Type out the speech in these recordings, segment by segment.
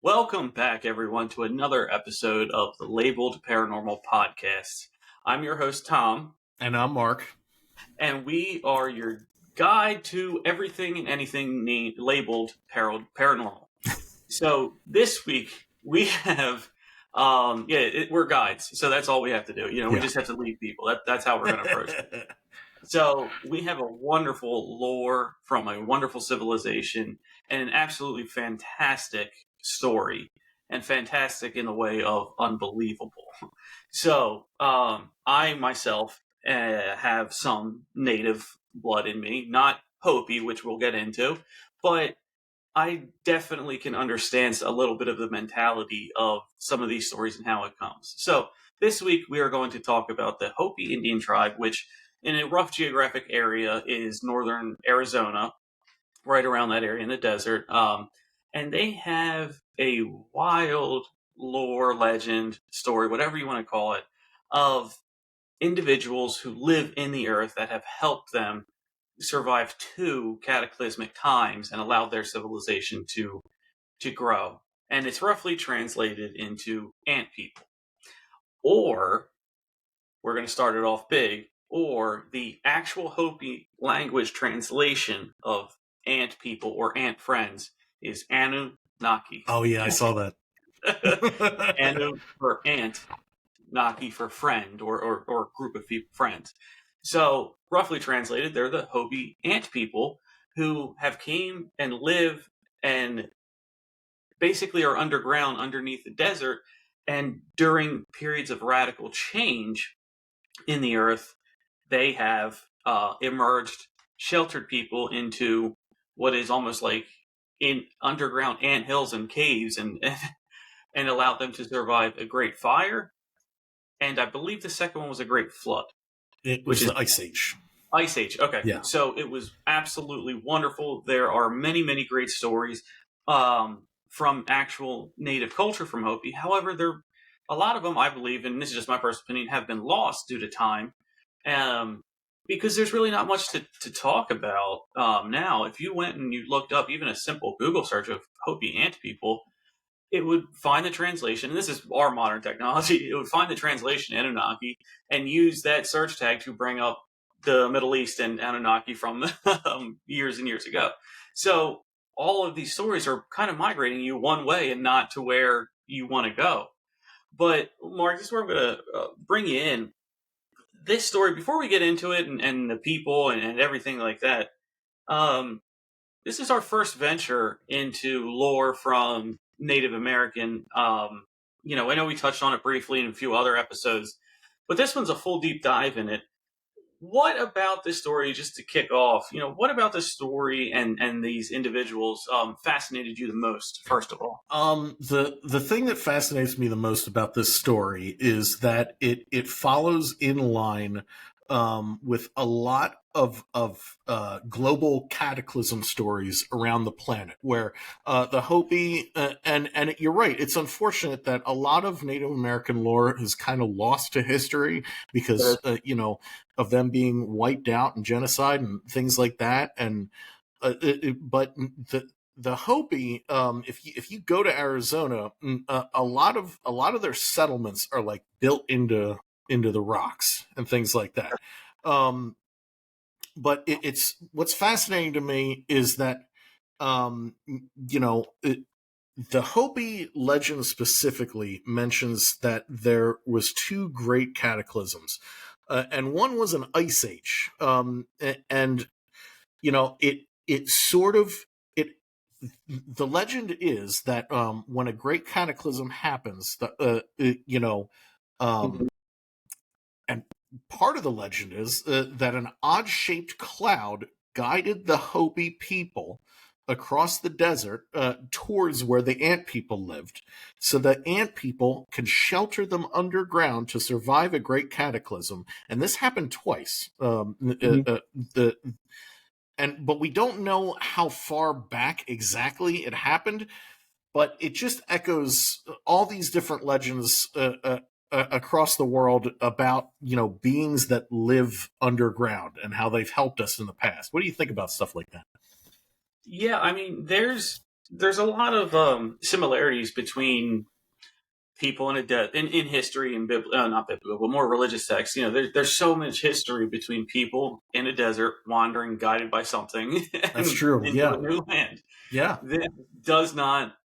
Welcome back, everyone, to another episode of the Labeled Paranormal Podcast. I'm your host, Tom. And I'm Mark. And we are your guide to everything and anything labeled paranormal. So this week, we have, we're guides. So that's all we have to do. We just have to lead people. That's how we're going to approach it. So we have a wonderful lore from a wonderful civilization and an absolutely fantastic story, and fantastic in the way of unbelievable. So I myself have some native blood in me, not Hopi, which we'll get into, but I definitely can understand a little bit of the mentality of some of these stories and how it comes. So this week we are going to talk about the Hopi Indian tribe, which in a rough geographic area is northern Arizona, right around that area in the desert. And they have a wild lore, legend, story, whatever you want to call it, of individuals who live in the earth that have helped them survive two cataclysmic times and allowed their civilization to grow. And it's roughly translated into AntPeople. Or, we're going to start it off big, or the actual Hopi language translation of ant people or ant friends is Anunnaki. Oh, yeah, I saw that. Anu for ant, Naki for friend or group of people, friends. So, roughly translated, they're the Hopi ant people who have came and live and basically are underground underneath the desert. And during periods of radical change in the earth, they have emerged, sheltered people into what is almost like in underground ant hills and caves, and allowed them to survive a great fire. And I believe the second one was a great flood. It was the Ice Age. Ice Age, okay. Yeah. So it was absolutely wonderful. There are many, many great stories from actual native culture from Hopi. However, a lot of them, I believe, and this is just my personal opinion, have been lost due to time. Because there's really not much to talk about now. If you went and you looked up even a simple Google search of Hopi ant people, it would find the translation, and this is our modern technology, it would find the translation Anunnaki and use that search tag to bring up the Middle East and Anunnaki from years and years ago. So all of these stories are kind of migrating you one way and not to where you want to go. But Mark, this is where I'm going to bring you in. This story, before we get into it and the people and everything like that, this is our first venture into lore from Native American. I know we touched on it briefly in a few other episodes, but this one's a full deep dive in it. What about this story, just to kick off, what about this story and these individuals fascinated you the most, first of all? The thing that fascinates me the most about this story is that it follows in line with a lot of global cataclysm stories around the planet, where the Hopi and you're right, it's unfortunate that a lot of Native American lore is kind of lost to history because of them being wiped out and genocide and things like that. And but the Hopi, if you go to Arizona, a lot of their settlements are like built into the rocks and things like that. But it's what's fascinating to me is that the Hopi legend specifically mentions that there was two great cataclysms, and one was an ice age, and it sort of the legend is that when a great cataclysm happens, and part of the legend is that an odd-shaped cloud guided the Hopi people across the desert towards where the ant people lived, so that ant people could shelter them underground to survive a great cataclysm. And this happened twice. But we don't know how far back exactly it happened, but it just echoes all these different legends across the world about, beings that live underground and how they've helped us in the past. What do you think about stuff like that? Yeah, I mean, there's there's a lot of similarities between people in history and not biblical, but more religious texts. There's so much history between people in a desert wandering, guided by something, That's and true. into Yeah. a new land. Yeah. That does not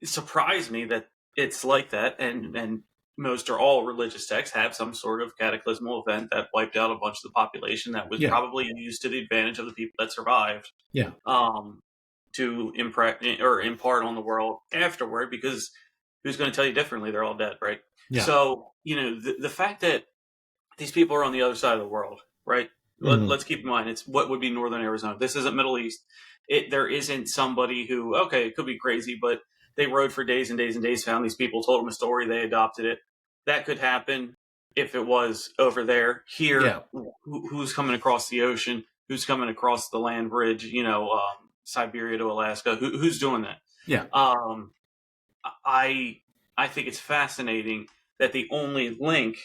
surprise me that it's like that, and most or all religious texts have some sort of cataclysmal event that wiped out a bunch of the population that was Yeah. probably used to the advantage of the people that survived. Yeah. Um, to impart on the world afterward, because who's going to tell you differently? They're all dead, right? Yeah. So the fact that these people are on the other side of the world, right? Hmm. Let's keep in mind, it's what would be northern Arizona. This isn't Middle East. There isn't somebody who, okay, it could be crazy, but they rode for days and days and days, found these people, told them a story, they adopted it. That could happen if it was over there. Here, Yeah. who's coming across the ocean? Who's coming across the land bridge? Siberia to Alaska. Who's doing that? Yeah. Um, I I think it's fascinating that the only link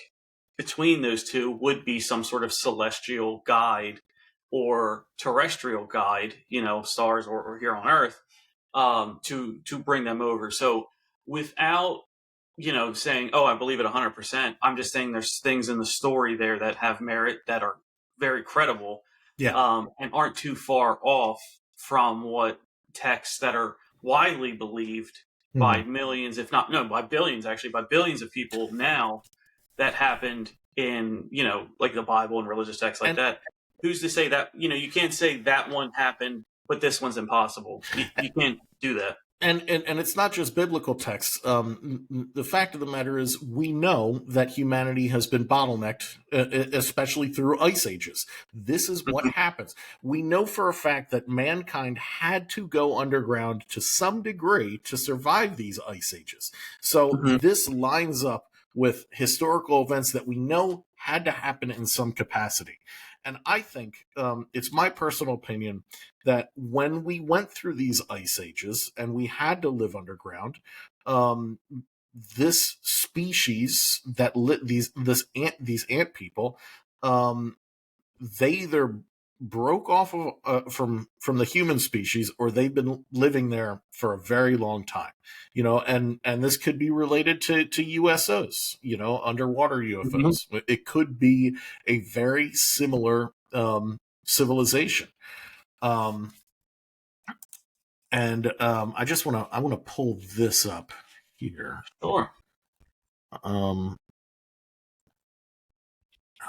between those two would be some sort of celestial guide or terrestrial guide, stars or here on Earth, to bring them over. So without saying, "Oh, I believe it 100%," I'm just saying there's things in the story there that have merit, that are very credible, Yeah. and aren't too far off from what texts that are widely believed Hmm. by millions, if not, no, by billions, actually, by billions of people now, that happened in, like the Bible and religious texts like And that. Who's to say that, you can't say that one happened, but this one's impossible. You can't do that. and it's not just biblical texts. The fact of the matter is, we know that humanity has been bottlenecked, especially through ice ages. This is what Mhm. happens. We know for a fact that mankind had to go underground to some degree to survive these ice ages. So Mhm. this lines up with historical events that we know had to happen in some capacity. And I think, it's my personal opinion, that when we went through these ice ages and we had to live underground, um, this species that these ant people, um, they either broke off of, from the human species, or they've been living there for a very long time. And this could be related to USOs, underwater Mhm. UFOs. It could be a very similar, civilization. Um, and I want to pull this up here. Sure. Um,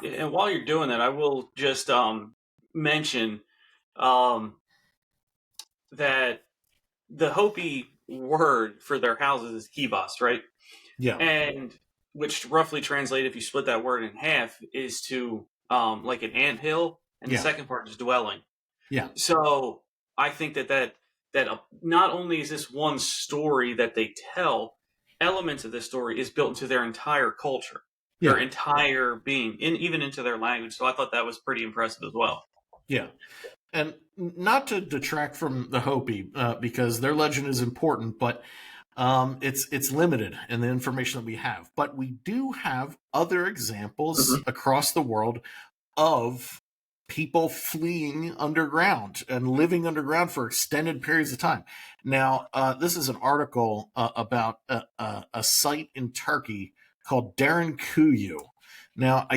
Yeah, and while you're doing that, I will just mention um, that the Hopi word for their houses is kibas, right? yeah, And which roughly translate, if you split that word in half, is to like an ant hill, and the yeah, second part is dwelling. yeah, So I think that not only is this one story that they tell, elements of this story is built into their entire culture, their yeah, entire being, and even into their language. So I thought that was pretty impressive as well. yeah. And not to detract from the Hopi, because their legend is important, but it's limited in the information that we have. But we do have other examples Mhm. across the world of people fleeing underground and living underground for extended periods of time. Now, this is an article, about a site in Turkey called Kuyu. Now,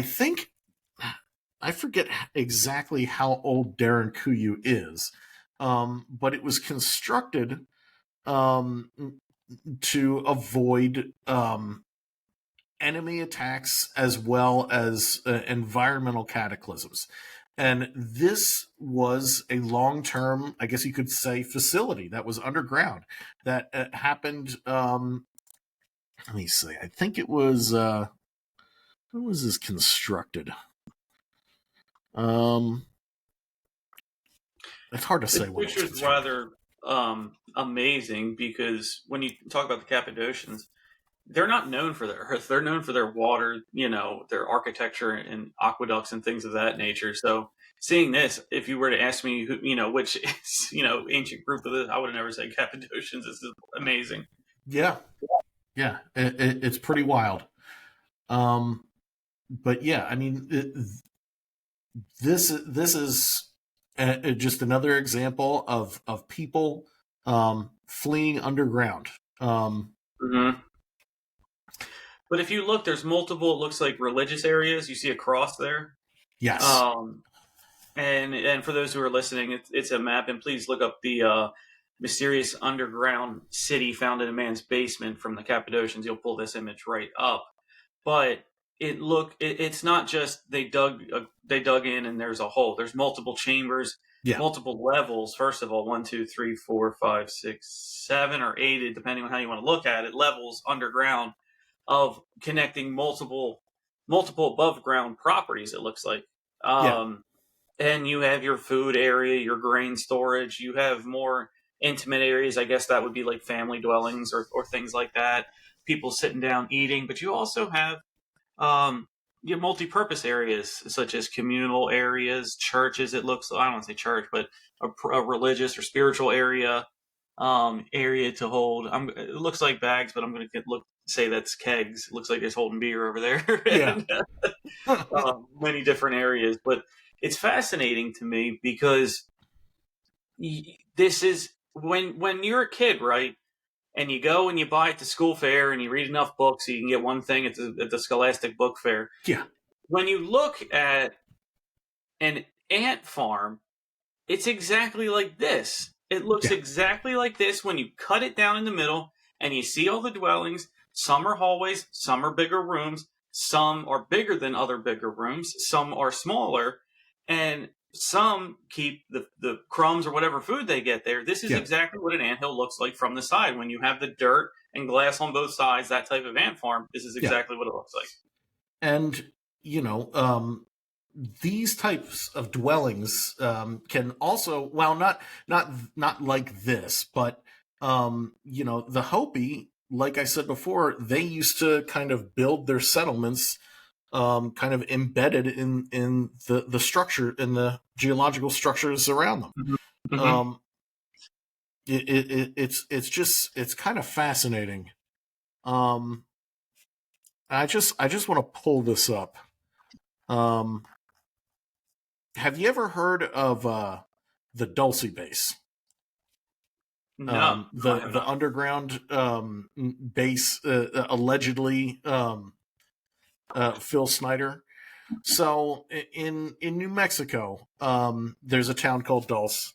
I forget exactly how old Kuyu is, but it was constructed, um, to avoid, enemy attacks as well as, environmental cataclysms. And this was a long term, I guess you could say, facility that was underground that, happened. Let me see. I think it was. When was this constructed? Um, it's hard to This say when it was picture is constructed. rather amazing, because when you talk about the Cappadocians, they're not known for their earth. They're known for their water, their architecture and aqueducts and things of that nature. So seeing this, if you were to ask me, which is, ancient group of this, I would have never said Cappadocians. This is amazing. Yeah, yeah, it's pretty wild. Um, but yeah, I mean, this is, just another example of people, fleeing underground. Hmm. But if you look, there's multiple. It looks like religious areas. You see a cross there. Yes. Um, and for those who are listening, it's a map. And please look up the mysterious underground city found in a man's basement from the Cappadocians. You'll pull this image right up. But it's not just they dug in and there's a hole. There's multiple chambers, Yeah. multiple levels. First of all, 1, 2, 3, 4, 5, 6, 7, or 8, depending on how you want to look at it. Levels underground of connecting multiple above ground properties. It looks like. Yeah. And you have your food area, your grain storage. You have more intimate areas. I guess that would be like family dwellings or things like that. People sitting down eating. But you also have um, your multi-purpose areas, such as communal areas, churches. It looks, I don't want to say church, but a religious or spiritual area to hold. It looks like bags, but I'm going to say that's kegs. It looks like it's holding beer over there. Yeah. And, many different areas, but it's fascinating to me because this is when you're a kid, right? And you go and you buy at the school fair and you read enough books so you can get one thing at the Scholastic Book Fair. Yeah. When you look at an ant farm, it's exactly like this. It looks Yeah. exactly like this when you cut it down in the middle and you see all the dwellings. Some are hallways, some are bigger rooms, some are bigger than other bigger rooms, some are smaller, and some keep the crumbs or whatever food they get there. This is Yeah. exactly what an anthill looks like from the side. When you have the dirt and glass on both sides, that type of ant farm, this is Yeah. exactly what it looks like. And, these types of dwellings can also, well, not like this, but the Hopi, like I said before, they used to kind of build their settlements kind of embedded in the structure, in the geological structures around them. Mm-hmm. Mm-hmm. um it's kind of fascinating. um I just want to pull this up. um have you ever heard of the Dulce base? No, I have The not. underground base, allegedly, Phil Snyder. So in New Mexico, there's a town called Dulce,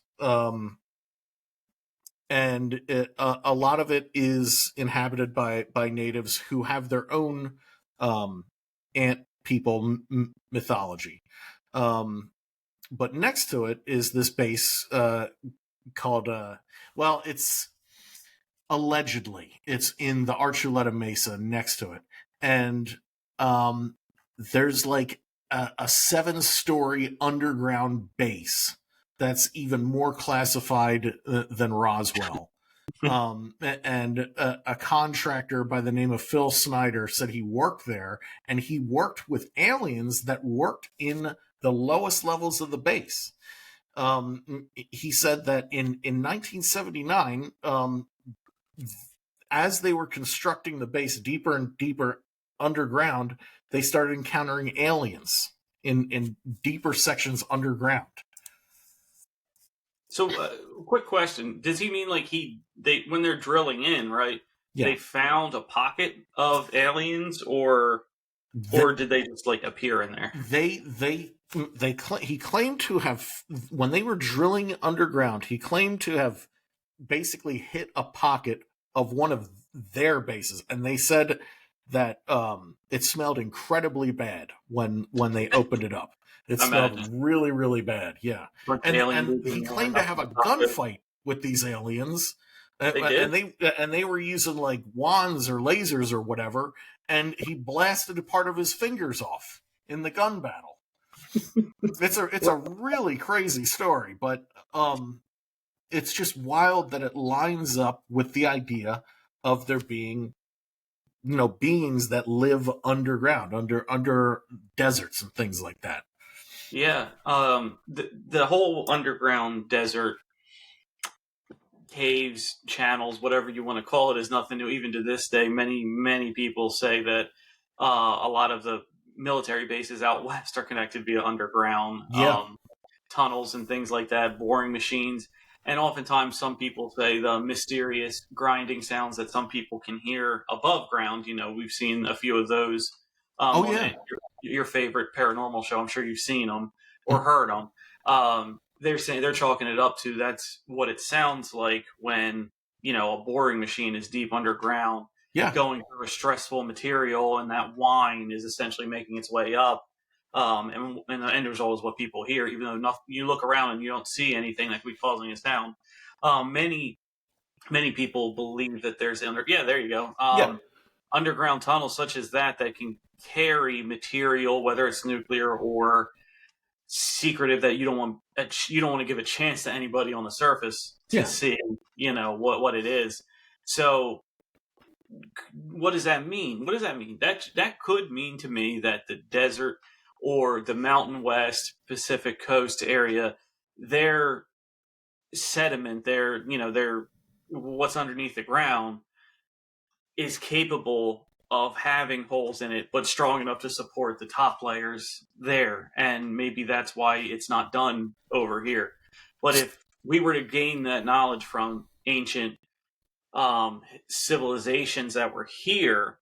and a lot of it is inhabited by natives who have their own ant people mythology. But next to it is this base called well, it's allegedly it's in the Archuleta Mesa next to it, and there's like a 7-story underground base that's even more classified than Roswell. And a contractor by the name of Phil Snyder said he worked there, and he worked with aliens that worked in the lowest levels of the base. He said that in 1979, as they were constructing the base deeper and deeper underground, they started encountering aliens in deeper sections underground. So, quick question: does he mean like they when they're drilling in, right? Yeah. They found a pocket of aliens, or did they just like appear in there? He claimed to have, when they were drilling underground, he claimed to have basically hit a pocket of one of their bases, and they said that it smelled incredibly bad when they opened it up. It smelled Imagine really, really bad. Yeah. bunch of And aliens he moving claimed around to up have in a the pocket. gunfight with these aliens. They did. And they were using like wands or lasers or whatever, and he blasted a part of his fingers off in the gun battle. It's a really crazy story, but it's just wild that it lines up with the idea of there being, beings that live underground, under deserts and things like that. Yeah. The whole underground desert caves, channels, whatever you want to call it, is nothing new. Even to this day, many people say that a lot of the military bases out west are connected via underground Yeah. tunnels and things like that, boring machines. And oftentimes, some people say the mysterious grinding sounds that some people can hear above ground. We've seen a few of those Oh on yeah. your favorite paranormal show. I'm sure you've seen them or heard them. They're chalking it up to that's what it sounds like when a boring machine is deep underground, Yeah. going through a stressful material, and that whine is essentially making its way up. And the end result is what people hear, even though you look around and you don't see anything that could be causing a sound. Many people believe that there's there you go. Yeah. Underground tunnels such as that can carry material, whether it's nuclear or secretive, that you don't want to give a chance to anybody on the surface to Yeah. see what it is. So what does that mean? What does that mean? That could mean to me that the desert or the Mountain West Pacific Coast area, their sediment, their what's underneath the ground is capable of having holes in it, but strong enough to support the top layers there. And maybe that's why it's not done over here. But if we were to gain that knowledge from ancient civilizations that were here,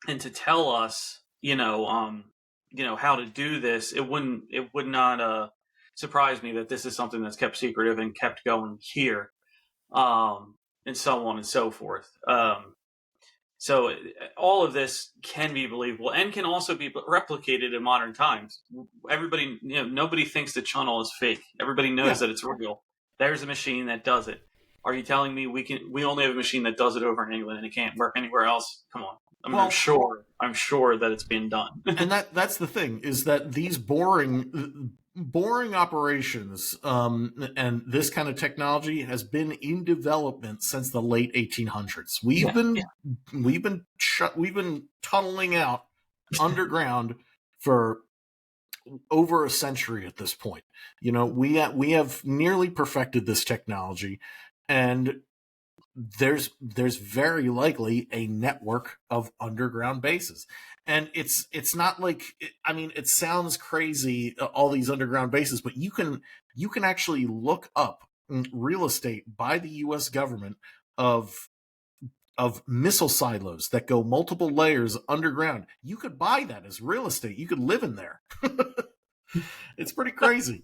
and to tell us, how to do this, it would not surprise me that this is something that's kept secretive and kept going here, and so on and so forth. So all of this can be believable and can also be replicated in modern times. Everybody, nobody thinks the channel is fake. Everybody knows Yeah. that it's real. There's a machine that does it. Are you telling me we only have a machine that does it over in England and it can't work anywhere else? Come on. I'm sure that it's being done. And that's the thing, is that these boring operations, and this kind of technology has been in development since the late 1800s. We've been tunneling out underground for over a century at this point. We have nearly perfected this technology, and there's very likely a network of underground bases. And it's not like, I mean, it sounds crazy, all these underground bases, but you can actually look up real estate by the US government of missile silos that go multiple layers underground. You could buy that as real estate. You could live in there. It's pretty crazy.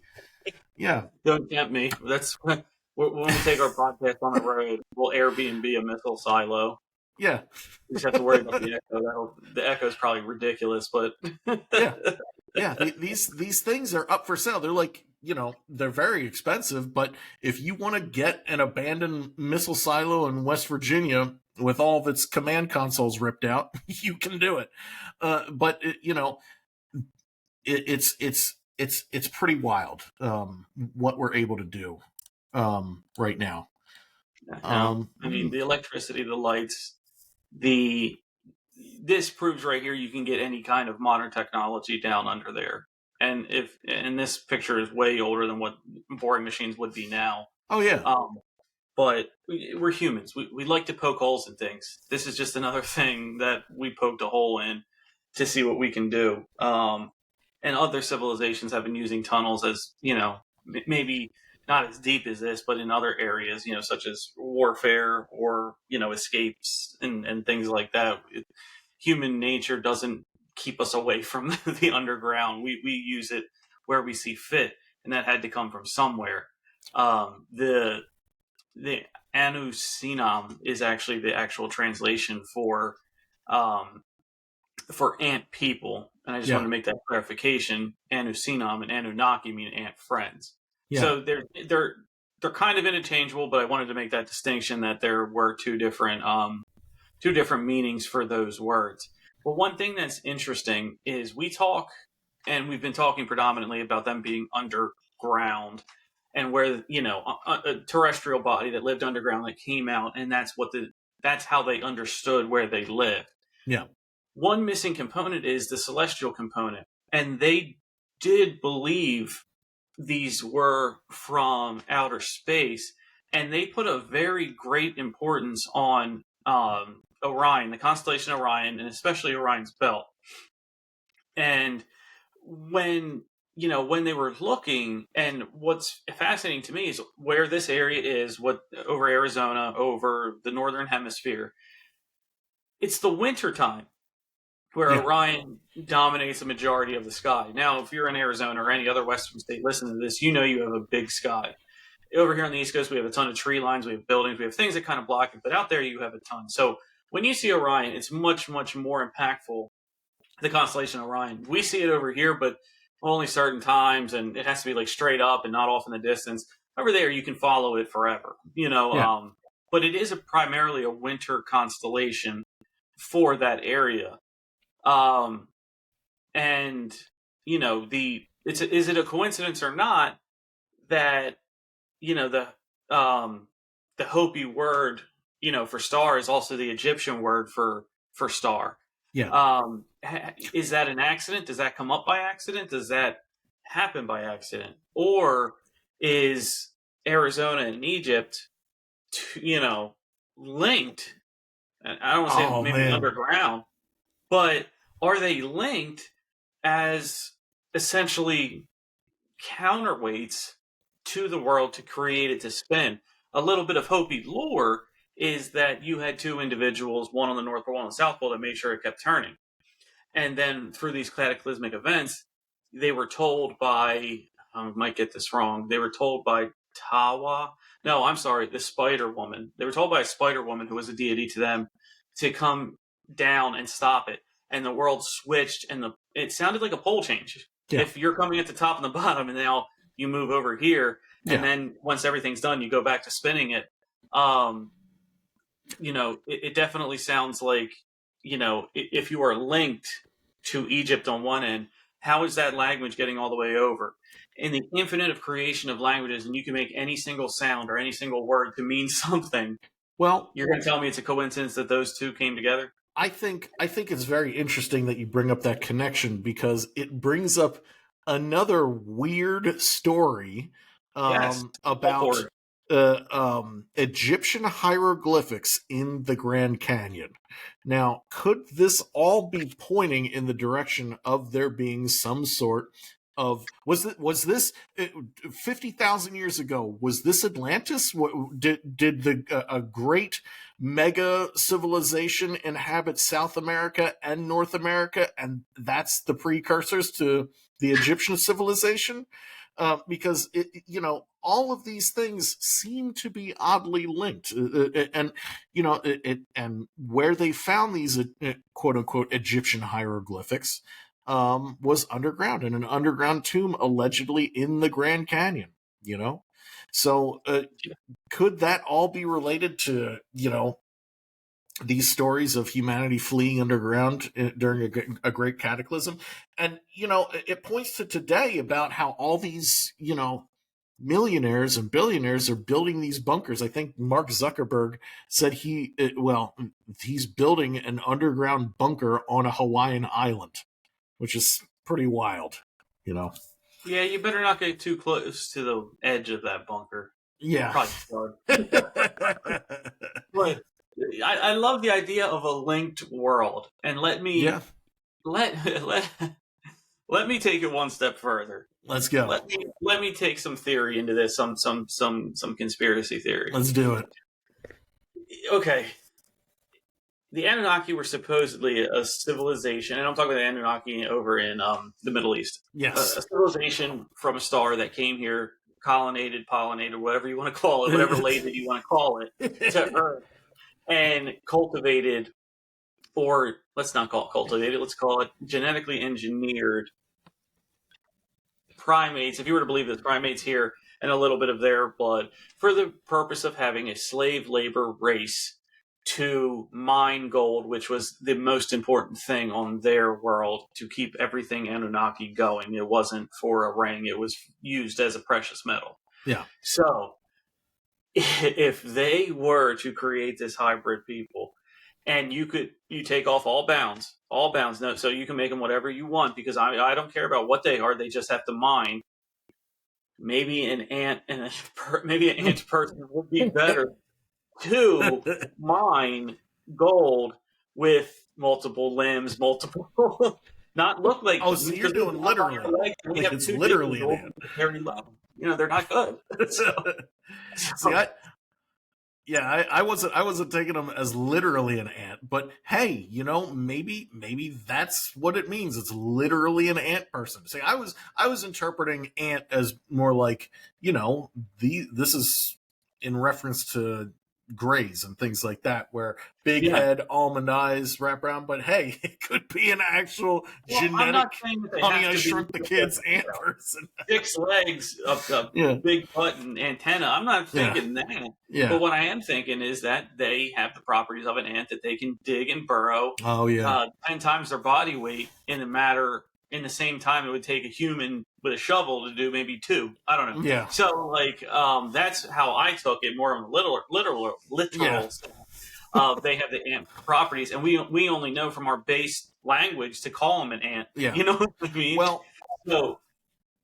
Yeah. Don't tempt me. That's when we take our podcast on the road. We'll Airbnb a missile silo. Yeah. You just have to worry about the echo. The echo is probably ridiculous, but Yeah. Yeah, these things are up for sale. They're like, they're very expensive, but if you want to get an abandoned missile silo in West Virginia with all of its command consoles ripped out, you can do it. But it's pretty wild, what we're able to do right now. I mean, the electricity, the lights, this proves right here you can get any kind of modern technology down under there. And this picture is way older than what boring machines would be now. Oh yeah. But we're humans. We like to poke holes in things. This is just another thing that we poked a hole in to see what we can do. And other civilizations have been using tunnels as, maybe not as deep as this, but in other areas, such as warfare or, escapes and things like that. Human nature doesn't keep us away from the underground. We use it where we see fit, and that had to come from somewhere. The Anusinam is actually the actual translation for AntPeople, and I just wanted to make that clarification. Anusinam and Anunnaki mean ant friends. Yeah. So they're kind of interchangeable, but I wanted to make that distinction that there were two different meanings for those words. But one thing that's interesting is we've been talking predominantly about them being underground, and where a terrestrial body that lived underground that came out, and that's how they understood where they lived. Yeah. One missing component is the celestial component, and they did believe these were from outer space, and they put a very great importance on Orion, the constellation Orion, and especially Orion's belt. And when when they were looking, and what's fascinating to me is where this area is, what over Arizona, over the northern hemisphere. It's the winter time where Yeah. Orion dominates the majority of the sky. Now, if you're in Arizona or any other western state listening to this, you know you have a big sky. Over here on the East Coast, we have a ton of tree lines, we have buildings, we have things that kind of block it, but out there you have a ton. So when you see Orion, it's much, much more impactful, the constellation Orion. We see it over here, but only certain times, and it has to be like straight up and not off in the distance. Over there, you can follow it forever, Yeah. but it is primarily a winter constellation for that area. And is it a coincidence or not that the Hopi word for star is also the Egyptian word for star? Yeah. Is that an accident? Does that come up by accident? Does that happen by accident? Or is Arizona and Egypt, linked? I don't want to say Oh maybe man. underground, but are they linked as essentially counterweights to the world to create it to spin? A little bit of Hopi lore is that you had two individuals, one on the North Pole, one on the South Pole, that made sure it kept turning. And then through these cataclysmic events, they were told by, I might get this wrong, they were told by Tawa. No, I'm sorry, the Spider Woman. They were told by a Spider Woman who was a deity to them to come down and stop it. And the world switched, and it sounded like a pole change. Yeah. If you're coming at the top and the bottom, and now you move over here, and Yeah. then once everything's done, you go back to spinning it. It definitely sounds like, if you are linked to Egypt on one end, how is that language getting all the way over? In the infinite of creation of languages, and you can make any single sound or any single word to mean something. Well, You're going to tell me it's a coincidence that those two came together? I think it's very interesting that you bring up that connection, because it brings up another weird story Yes. about Egyptian hieroglyphics in the Grand Canyon. Now, could this all be pointing in the direction of there being some sort of was this 50,000 years ago? Was this Atlantis? Did a great mega civilization inhabit South America and North America, and that's the precursors to the Egyptian civilization? Because all of these things seem to be oddly linked, and and where they found these quote unquote Egyptian hieroglyphics was underground, in an underground tomb, allegedly in the Grand Canyon. So could that all be related to these stories of humanity fleeing underground during a great cataclysm? And it points to today about how all these millionaires and billionaires are building these bunkers. I think Mark Zuckerberg said he's building an underground bunker on a Hawaiian island, which is pretty wild. Yeah, you better not get too close to the edge of that bunker. Yeah. Probably but I love the idea of a linked world, and let me let me take it one step further. Let's go. Let me take some theory into this, some conspiracy theory. Let's do it. Okay. The Anunnaki were supposedly a civilization, and I'm talking about the Anunnaki over in the Middle East. Yes. A civilization from a star that came here, pollinated, whatever you want to call it, whatever label you want to call it, to Earth, and cultivated, or let's not call it cultivated, let's call it genetically engineered primates, if you were to believe this, primates here, and a little bit of their blood, for the purpose of having a slave labor race to mine gold, which was the most important thing on their world, to keep everything Anunnaki going. It wasn't for a ring, it was used as a precious metal. Yeah. So, if they were to create this hybrid people, and you take off all bounds, no, so you can make them whatever you want, because I don't care about what they are, they just have to mine. Maybe an ant person would be better to mine gold with multiple limbs, multiple not look like. Oh, so you're doing literally. We Like have it's two literally an digits ant. very low. They're not good. See, I wasn't taking them as literally an ant, but hey, maybe that's what it means. It's literally an ant person. See, I was interpreting ant as more like, this is in reference to grays and things like that, where big head, almond eyes, wrap around. But hey, it could be an actual I'm not genetic saying that they Honey, have I to be Shrunk the Kids ant person. 6 legs, a Yeah, big butt and antenna. I'm not yeah, thinking that. yeah. But what I am thinking is that they have the properties of an ant, that they can dig and burrow Oh yeah, 10 times their body weight in in the same time it would take a human with a shovel to do maybe 2. I don't know. yeah, So that's how I took it, more of a yeah, literal. They have the ant properties, and we only know from our base language to call them an ant. yeah. You know what I mean? Well, So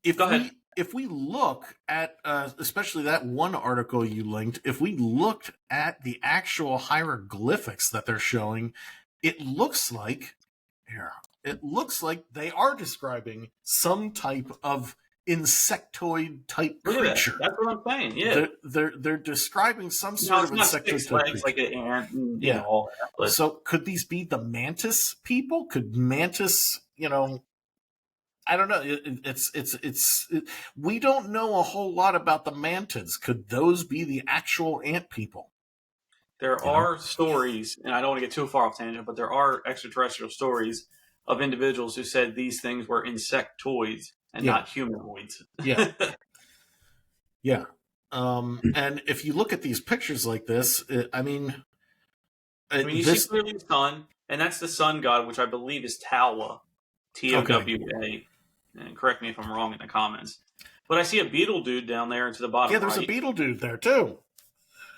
if go ahead. we look at especially that one article you linked, if we looked at the actual hieroglyphics that they're showing, it looks like they are describing some type of insectoid type Look at that. creature. That's what I'm saying. Yeah. They're describing some No, sort it's of not insectoid 6 type legs creature. like an ant and Yeah. all that. But So could these be the mantis people? Could mantis, I don't know. We don't know a whole lot about the mantids. Could those be the actual ant people? there are stories, and I don't want to get too far off tangent, but there are extraterrestrial stories of individuals who said these things were insectoids and not humanoids. Yeah. Yeah. And if you look at these pictures like this, You see clearly the sun, and that's the sun god, which I believe is Tawa, Towa. And correct me if I'm wrong in the comments. But I see a beetle dude down there to the bottom. Yeah, there's a beetle dude there too.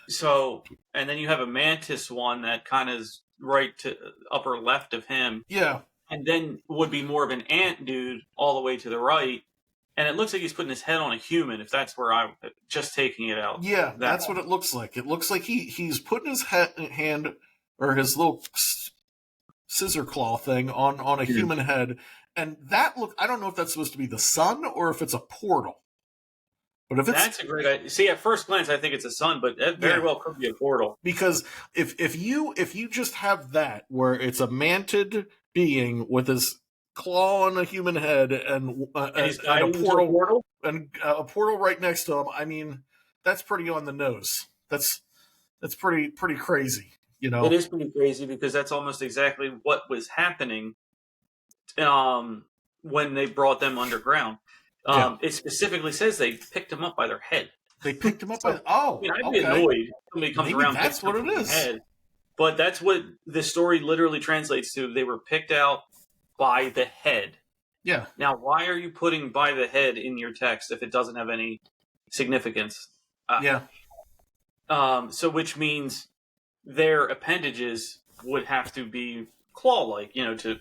So, and then you have a mantis one that kind of is right to upper left of him. Yeah. And then would be more of an ant dude all the way to the right. And it looks like he's putting his head on a human, if that's where I'm just taking it out. Yeah, that's what it looks like. It looks like he's putting his hand or his little scissor claw thing on a human head. And that I don't know if that's supposed to be the sun or if it's a portal. But if that's a great idea. See, at first glance, I think it's a sun, but that very well could be a portal. Because if you just have that where it's a mantid being with his claw on a human head and a portal and a portal right next to him, I mean, that's pretty on the nose. That's pretty crazy. It is pretty crazy because that's almost exactly what was happening when they brought them underground. It specifically says they picked them up by their head. They picked them up by. I'd be annoyed if somebody comes around. That's what it is. Head. But that's what the story literally translates to. They were picked out by the head. Yeah. Now, why are you putting by the head in your text if it doesn't have any significance? So which means their appendages would have to be claw-like, to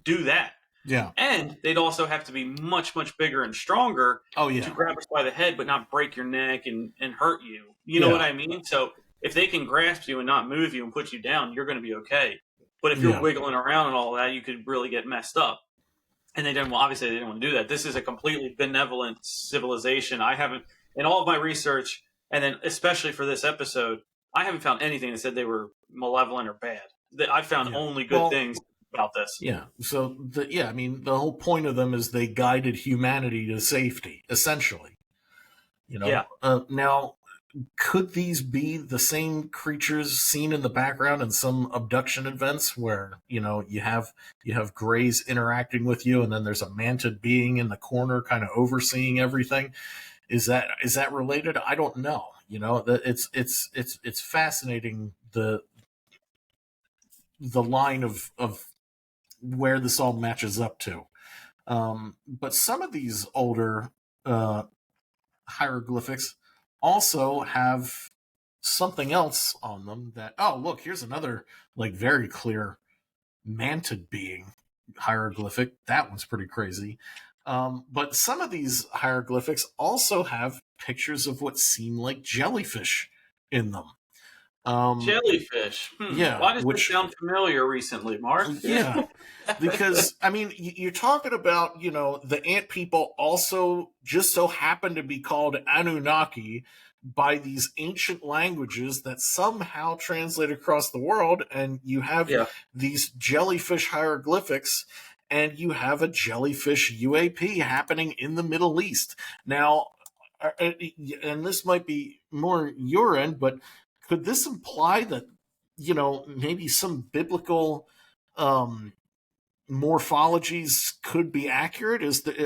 do that. Yeah. And they'd also have to be much, much bigger and stronger to grab us by the head but not break your neck and hurt you. You know what I mean? So if they can grasp you and not move you and put you down, you're going to be okay. But if you're wiggling around and all that, you could really get messed up. And obviously they didn't want to do that. This is a completely benevolent civilization. I haven't, in all of my research, and then especially for this episode, I haven't found anything that said they were malevolent or bad. I found only good things about this. Yeah. So the whole point of them is they guided humanity to safety, essentially. Now, could these be the same creatures seen in the background in some abduction events where you have grays interacting with you, and then there's a mantid being in the corner, kind of overseeing everything? Is that related? I don't know. It's fascinating the line of where this all matches up to. But some of these older hieroglyphics also have something else on them that, look, here's another very clear mantid being hieroglyphic. That one's pretty crazy. But some of these hieroglyphics also have pictures of what seem like jellyfish in them. Jellyfish. Yeah, Why does this which sound familiar recently, Mark? yeah, because I mean, you're talking about, the ant people also just so happen to be called Anunnaki by these ancient languages that somehow translate across the world, and you have Yeah. these jellyfish hieroglyphics, and you have a jellyfish UAP happening in the Middle East. Now, and this might be more your end, but could this imply that, maybe some biblical um, morphologies could be accurate?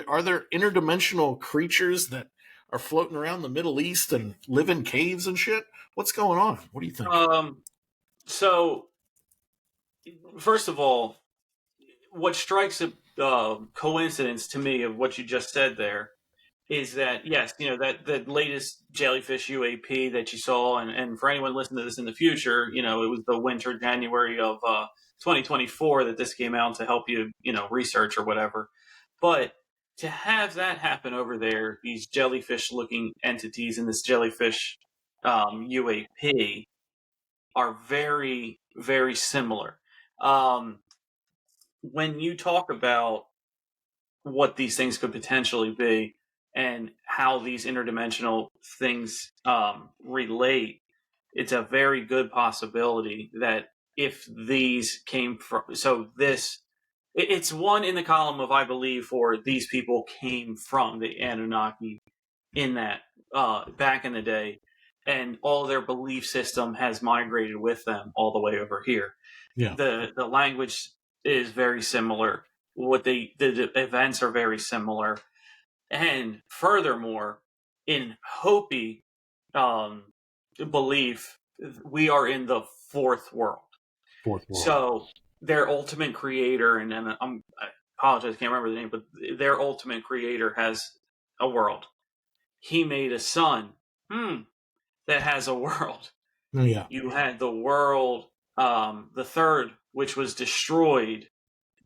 Are there interdimensional creatures that are floating around the Middle East and live in caves and shit? What's going on? What do you think? So first of all, what strikes a coincidence to me of what you just said there is that yes, that the latest jellyfish UAP that you saw, and for anyone listening to this in the future, it was the winter January of 2024 that this came out to help you, research or whatever. But to have that happen over there, these jellyfish-looking entities in this jellyfish UAP are very, very similar. Um, when you talk about what these things could potentially be and how these interdimensional things relate, it's a very good possibility that if these came from, so this, it's one in the column of I believe for these people came from the Anunnaki in that back in the day, and all their belief system has migrated with them all the way over here. Yeah. The language is very similar. What the events are very similar, and furthermore, in Hopi um, belief, we are in the fourth world. Fourth world. So their ultimate creator, and I apologize, I can't remember the name, but their ultimate creator has a world. He made a sun that has a world. Oh, yeah. You had the world, the third, which was destroyed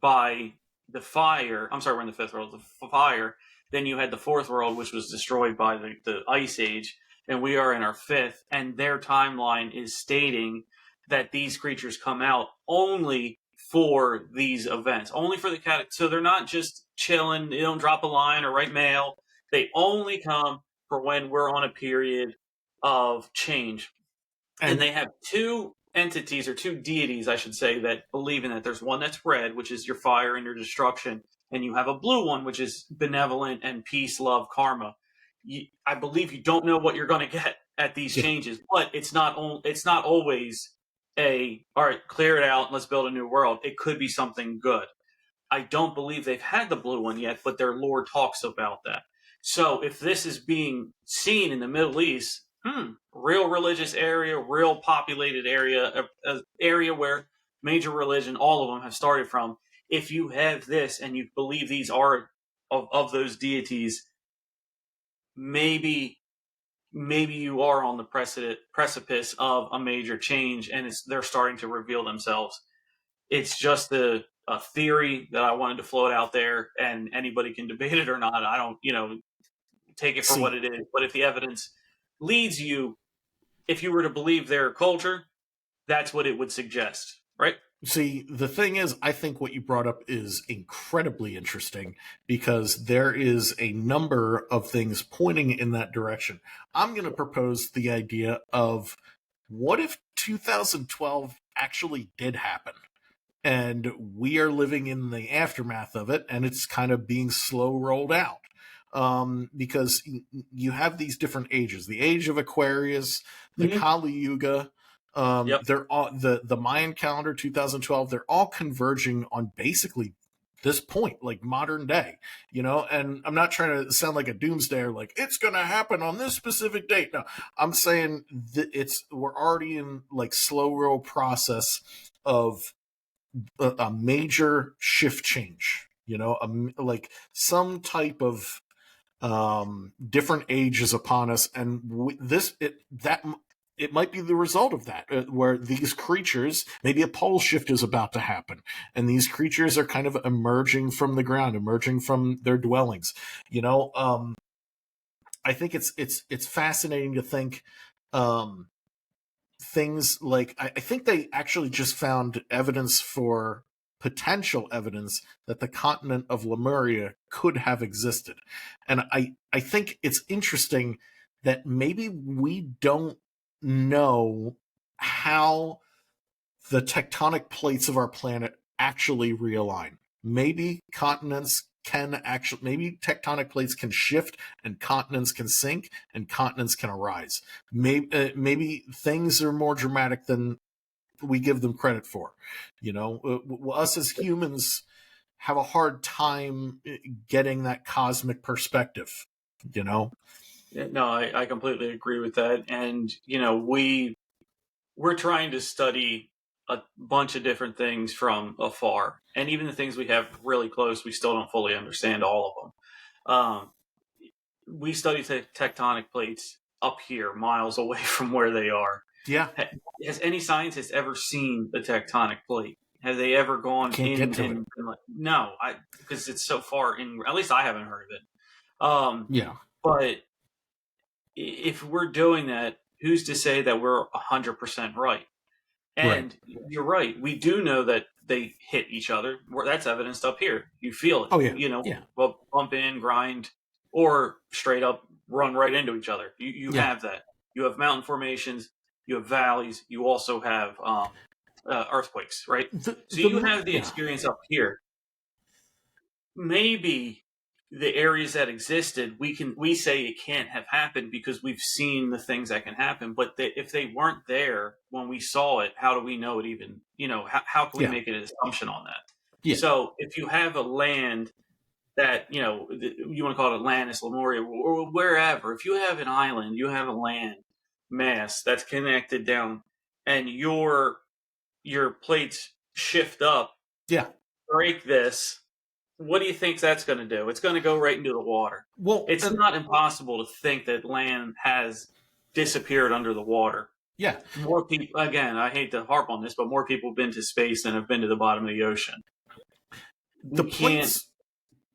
by the fire. I'm sorry, we're in the fifth world, the fire. Then you had the fourth world, which was destroyed by the ice age. And we are in our fifth. And their timeline is stating that these creatures come out only for these events, only for the cat. So they're not just chilling. They don't drop a line or write mail. They only come for when we're on a period of change. And And they have two entities, or two deities, I should say, that believe in that. There's one that's red, which is your fire and your destruction, and you have a blue one, which is benevolent and peace, love, karma. I believe you don't know what you're going to get at these yeah, changes, but it's not always a all right, clear it out, let's build a new world. It could be something good. I don't believe they've had the blue one yet, but their lore talks about that. So if this is being seen in the Middle East, real religious area, real populated area, a area where major religion, all of them have started from. If you have this and you believe these are of those deities, maybe you are on the precipice of a major change, and they're starting to reveal themselves. It's just a theory that I wanted to float out there, and anybody can debate it or not. I don't, take it for what see, it is. But if the evidence leads you, if you were to believe their culture, that's what it would suggest, right? See, the thing is, I think what you brought up is incredibly interesting because there is a number of things pointing in that direction. I'm going to propose the idea of what if 2012 actually did happen? And we are living in the aftermath of it, and it's kind of being slow rolled out. Because you have these different ages: the age of Aquarius, the Mm-hmm. Kali Yuga. Yep. They're all the Mayan calendar 2012. They're all converging on basically this point, like modern day, And I'm not trying to sound like a doomsdayer, like it's going to happen on this specific date. No, I'm saying that we're already in like slow roll process of a major shift change, like some type of different age is upon us, and it might be the result of that, where these creatures, maybe a pole shift is about to happen, and these creatures are kind of emerging from the ground, emerging from their dwellings. I think it's fascinating to think things like I think they actually just found potential evidence that the continent of Lemuria could have existed. And I think it's interesting that maybe we don't know how the tectonic plates of our planet actually realign. Maybe maybe tectonic plates can shift and continents can sink and continents can arise. Maybe things are more dramatic than we give them credit for. Us as humans have a hard time getting that cosmic perspective. No, I completely agree with that. And, we're trying to study a bunch of different things from afar. And even the things we have really close, we still don't fully understand all of them. We study tectonic plates up here, miles away from where they are. Yeah. Has any scientist ever seen the tectonic plate? Have they ever gone in and like, no, because it's so far in. At least I haven't heard of it. Yeah. But if we're doing that, who's to say that we're 100% right? And you're right. We do know that they hit each other. That's evidenced up here. You feel it. Oh, yeah. Well, bump in, grind, or straight up run right into each other. You have that. You have mountain formations. You have valleys. You also have earthquakes, right? You have the experience up here. Maybe the areas that existed, we say it can't have happened because we've seen the things that can happen. But if they weren't there when we saw it, how do we know it even? How can we make an assumption on that? Yeah. So if you have a land that, you want to call it Atlantis, Lemuria, or wherever, if you have an island, you have a land mass that's connected down and your plates shift up, break this, what do you think that's going to do? It's going to go right into the water. Well, it's not impossible to think that land has disappeared under the water. Yeah. More people, again, I hate to harp on this, but more people have been to space than have been to the bottom of the ocean. The plates,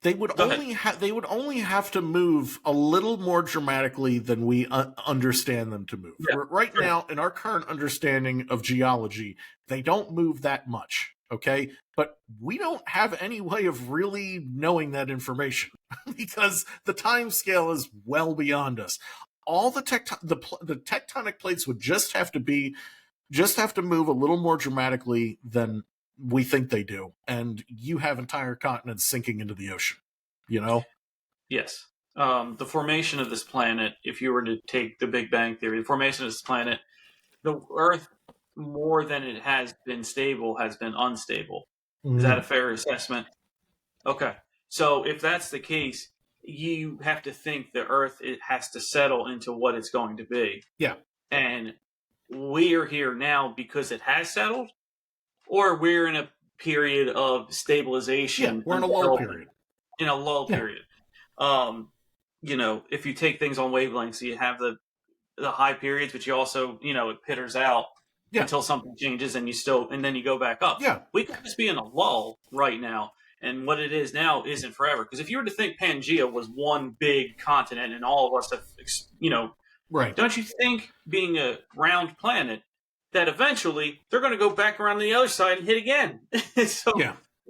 they would only have to move a little more dramatically than we understand them to move. Yeah, right now, in our current understanding of geology, they don't move that much. Okay, but we don't have any way of really knowing that information because the time scale is well beyond us. All the tectonic plates would just have to move a little more dramatically than we think they do, and you have entire continents sinking into the ocean. Yes. The formation of this planet, if you were to take the Big Bang Theory, the formation of this planet, the Earth, more than it has been stable, has been unstable. Is that a fair assessment? Okay. So if that's the case, you have to think the Earth, it has to settle into what it's going to be. Yeah. And we are here now because it has settled, or we're in a period of stabilization. Yeah, we're in a lull period. In a lull period. If you take things on wavelengths, you have the high periods, but you also, it pitters out until something changes and then you go back up. Yeah. We could just be in a lull right now. And what it is now isn't forever. Because if you were to think Pangea was one big continent and all of us have, right. Don't you think being a round planet that eventually they're going to go back around the other side and hit again?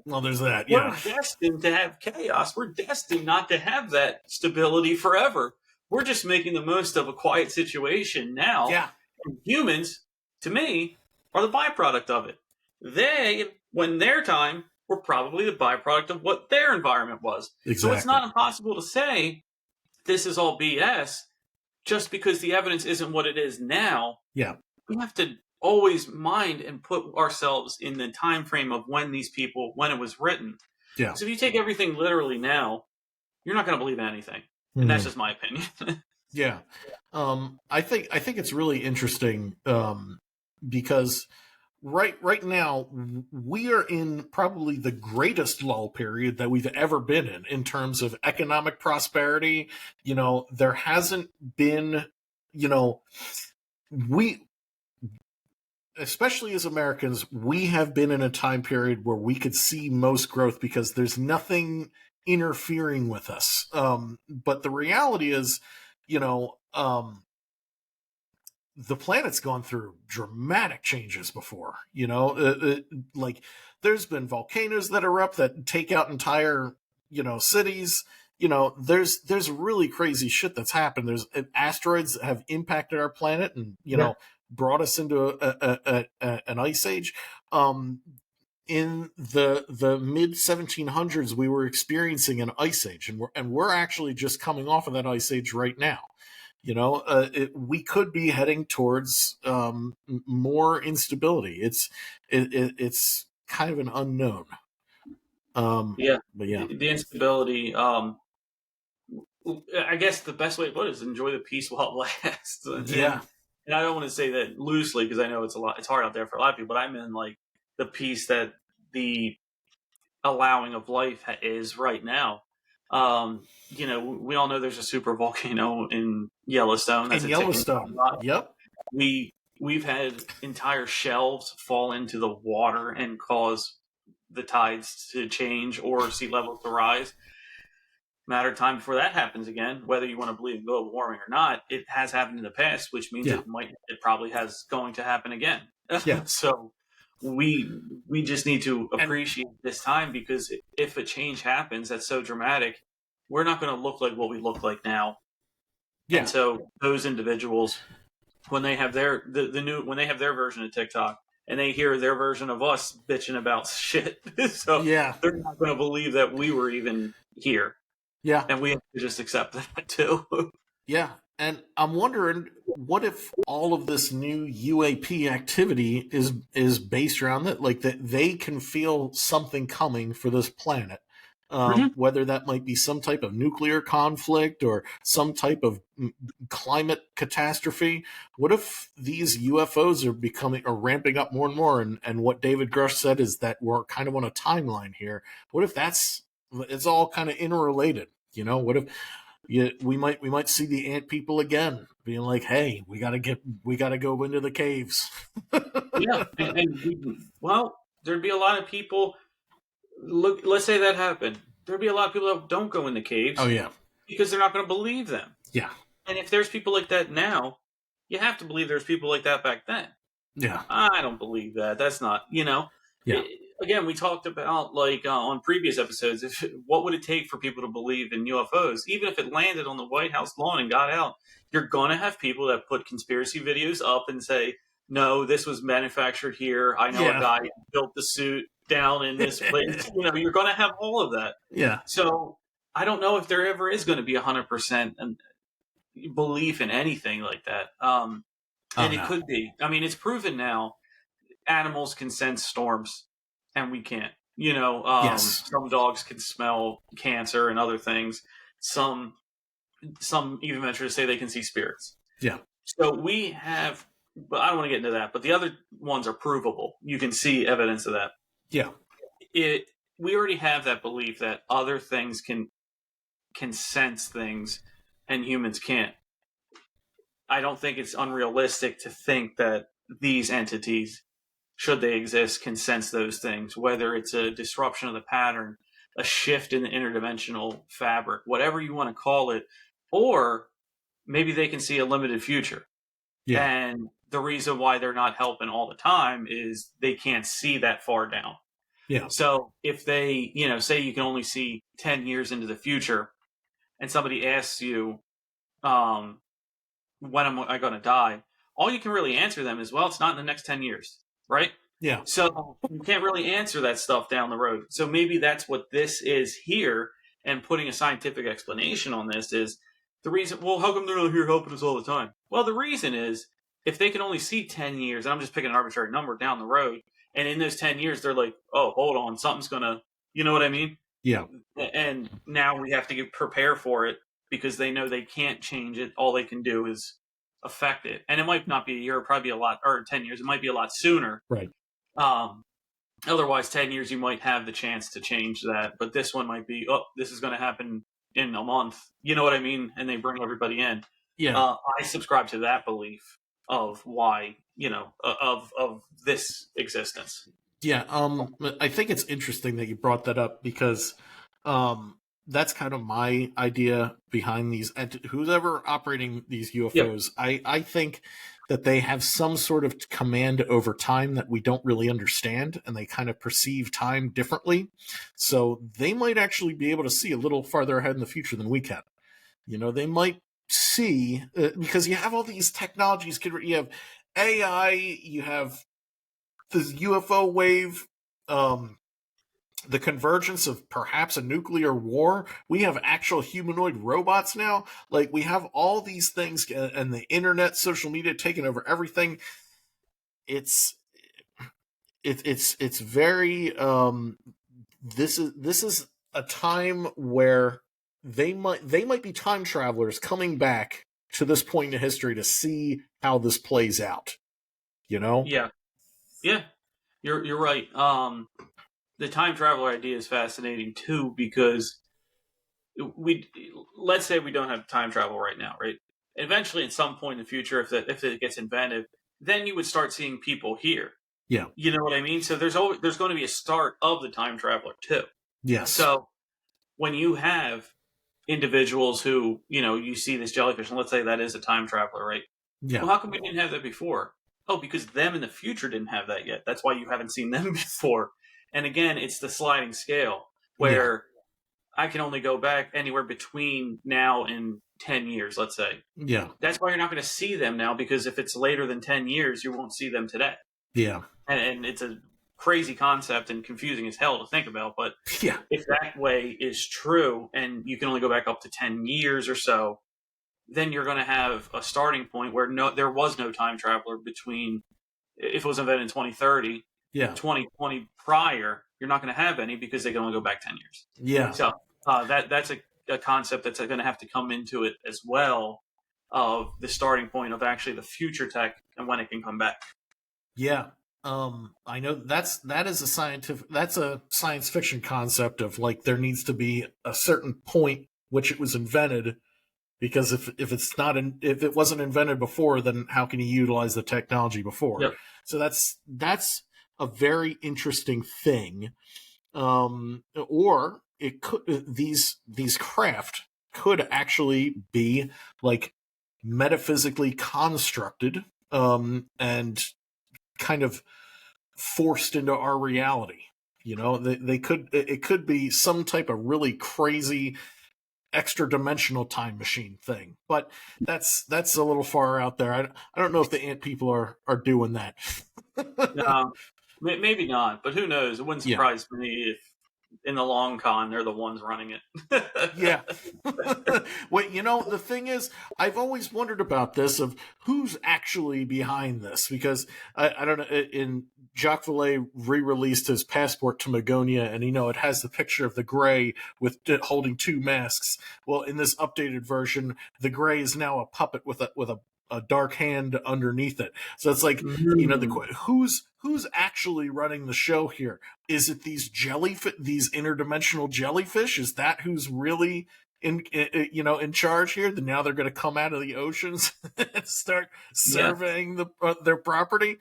Well, there's that. We're destined to have chaos. We're destined not to have that stability forever. We're just making the most of a quiet situation now. Yeah. And humans, to me, are the byproduct of it. They, when their time, were probably the byproduct of what their environment was. Exactly. So it's not impossible to say this is all BS just because the evidence isn't what it is now. Yeah. We have to always mind and put ourselves in the time frame of when it was written. Yeah. So if you take everything literally now, you're not going to believe anything. And that's just my opinion. Yeah. I think it's really interesting because right now we are in probably the greatest lull period that we've ever been in terms of economic prosperity. There hasn't been, especially as Americans, we have been in a time period where we could see most growth because there's nothing interfering with us. But the reality is, the planet's gone through dramatic changes before. Like there's been volcanoes that erupt that take out entire cities. There's really crazy shit that's happened. There's asteroids that have impacted our planet and brought us into an ice age. In the mid 1700s, we were experiencing an ice age, and we're actually just coming off of that ice age right now. We could be heading towards more instability. It's kind of an unknown. But yeah, the instability. I guess the best way to put it is enjoy the peace while it lasts. And I don't want to say that loosely because I know it's hard out there for a lot of people. But I mean like the peace that the allowing of life is right now. We all know there's a super volcano in Yellowstone. That's in a Yellowstone. Yep. We've had entire shelves fall into the water and cause the tides to change or sea levels to rise. Matter of time before that happens again. Whether you want to believe in global warming or not, it has happened in the past, which means it probably has going to happen again. Yeah. So we just need to appreciate this time, because if a change happens that's so dramatic, we're not going to look like what we look like now. Yeah. And so those individuals, when they have their when they have their version of TikTok and they hear their version of us bitching about shit, so they're not going to believe that we were even here. Yeah. And we have to just accept that too. Yeah. And I'm wondering, what if all of this new UAP activity is based around that? Like that they can feel something coming for this planet. Whether that might be some type of nuclear conflict or some type of climate catastrophe. What if these UFOs are ramping up more and more? And what David Grush said is that we're kind of on a timeline here. What if it's all kind of interrelated? What if we might see the ant people again being like, hey, we gotta go into the caves. Well, there'd be a lot of people. Look, let's say that happened. There'd be a lot of people that don't go in the caves. Oh yeah, because they're not going to believe them. Yeah. And if there's people like that now, you have to believe there's people like that back then. Yeah. I don't believe that. That's not, Yeah. Again, we talked about on previous episodes, what would it take for people to believe in UFOs? Even if it landed on the White House lawn and got out, you're going to have people that put conspiracy videos up and say, no, this was manufactured here. I know a guy who built the suit down in this place. You're going to have all of that. Yeah. So I don't know if there ever is going to be 100% belief in anything like that. It could be. I mean, it's proven now animals can sense storms and we can't. Some dogs can smell cancer and other things. Some even venture to say they can see spirits. Yeah. So we have, but I don't want to get into that, but the other ones are provable. You can see evidence of that. Yeah. We already have that belief that other things can sense things and humans can't. I don't think it's unrealistic to think that these entities, should they exist, can sense those things, whether it's a disruption of the pattern, a shift in the interdimensional fabric, whatever you want to call it, or maybe they can see a limited future. Yeah. And the reason why they're not helping all the time is they can't see that far down. Yeah. So if they, say you can only see 10 years into the future and somebody asks you, when am I going to die? All you can really answer them is, well, it's not in the next 10 years, right? Yeah. So you can't really answer that stuff down the road. So maybe that's what this is here, and putting a scientific explanation on this is the reason. Well, how come they're not here helping us all the time? Well, the reason is if they can only see 10 years, and I'm just picking an arbitrary number down the road, and in those 10 years, they're like, oh, hold on, something's going to, you know what I mean? Yeah. And now we have to prepare for it because they know they can't change it. All they can do is affect it. And it might not be a year, probably a lot, or 10 years. It might be a lot sooner. Right. Otherwise, 10 years, you might have the chance to change that. But this one might be, oh, this is going to happen in a month. You know what I mean? And they bring everybody in. Yeah. I subscribe to that belief of why, of this existence. Yeah. I think it's interesting that you brought that up because that's kind of my idea behind these. And who's ever operating these Yeah. UFOs, I think that they have some sort of command over time that we don't really understand, and they kind of perceive time differently. So they might actually be able to see a little farther ahead in the future than we can. They might see, because you have all these technologies. You have AI, you have the UFO wave, the convergence of perhaps a nuclear war. We have actual humanoid robots now. Like, we have all these things, and the internet, social media taking over everything. It's it's very this is a time where they might be time travelers coming back to this point in history to see how this plays out. You know? Yeah. Yeah. You're right. The time traveler idea is fascinating too because we let's say we don't have time travel right now, right? Eventually, at some point in the future, if it gets invented, then you would start seeing people here. Yeah. You know what I mean? So there's going to be a start of the time traveler too. Yes. So when you have individuals who you see this jellyfish, and let's say that is a time traveler, right? Yeah. Well, how come we didn't have that before? Oh, because them in the future didn't have that yet. That's why you haven't seen them before. And again, it's the sliding scale Yeah. where I can only go back anywhere between now and 10 years, let's say. Yeah. That's why you're not going to see them now, because if it's later than 10 years, you won't see them today. Yeah. And it's a crazy concept and confusing as hell to think about. But Yeah. if that way is true and you can only go back up to 10 years or so, then you're going to have a starting point where there was no time traveler between, if it was invented in 2030, Yeah. 2020 prior, you're not going to have any because they can only go back 10 years. Yeah. So that's a concept that's going to have to come into it as well, of the starting point of actually the future tech and when it can come back. Yeah. I know that's a science fiction concept of, like, there needs to be a certain point which it was invented, because if it wasn't invented before, then how can you utilize the technology before? Yep. So that's a very interesting thing. Or it could these craft could actually be, like, metaphysically constructed, and kind of forced into our reality. It could be some type of really crazy extra dimensional time machine thing, but that's a little far out there. I don't know if the ant people are doing that. No, maybe not, but who knows? It wouldn't Yeah. surprise me if in the long con they're the ones running it. Yeah. Well, the thing is, I've always wondered about this, of who's actually behind this, because I don't know. In Jacques Vallée re-released his Passport to Magonia, and it has the picture of the Gray with holding two masks. Well, in this updated version, the Gray is now a puppet with a dark hand underneath it. So it's like, who's actually running the show here? Is it these these interdimensional jellyfish? Is that who's really in charge here? Then now they're going to come out of the oceans and start surveying their property.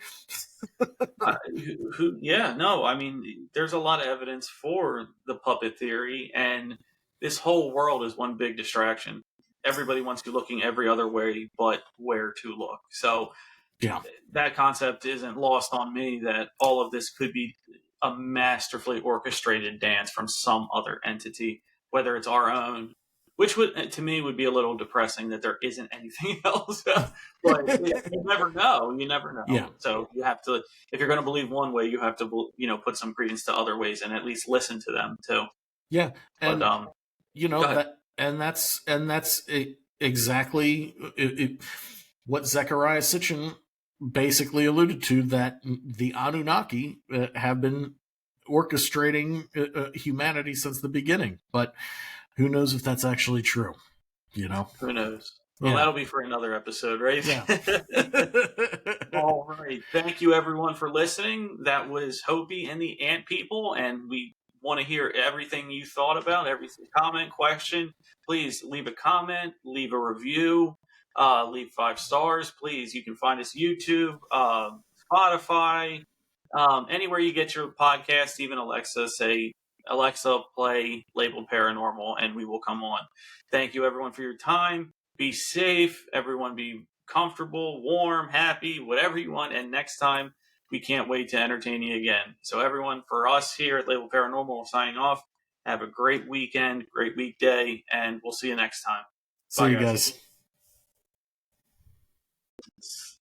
Yeah, no, I mean, there's a lot of evidence for the puppet theory, and this whole world is one big distraction. Everybody wants to be looking every other way but where to look. So Yeah. that concept isn't lost on me, that all of this could be a masterfully orchestrated dance from some other entity, whether it's our own, which would, to me, would be a little depressing that there isn't anything else. But you never know. You never know. Yeah. So you have to, if you're going to believe one way, you have to, put some credence to other ways and at least listen to them too. Yeah. And But go ahead. that's exactly what Zechariah Sitchin basically alluded to, that the Anunnaki have been orchestrating humanity since the beginning. But who knows if that's actually true? Who knows? Well, Yeah. that'll be for another episode, right? Yeah. All right. Thank you, everyone, for listening. That was Hopi and the Ant People, and we want to hear everything you thought about, every comment, question. Please leave a comment, leave a review, leave 5 stars. Please, you can find us YouTube, Spotify, anywhere you get your podcast, even Alexa, say Alexa, play Labeled Paranormal, and we will come on. Thank you, everyone, for your time. Be safe. Everyone be comfortable, warm, happy, whatever you want. And next time, we can't wait to entertain you again. So, everyone, for us here at Labeled Paranormal, we're signing off. Have a great weekend, great weekday, and we'll see you next time. See Bye, you guys. guys.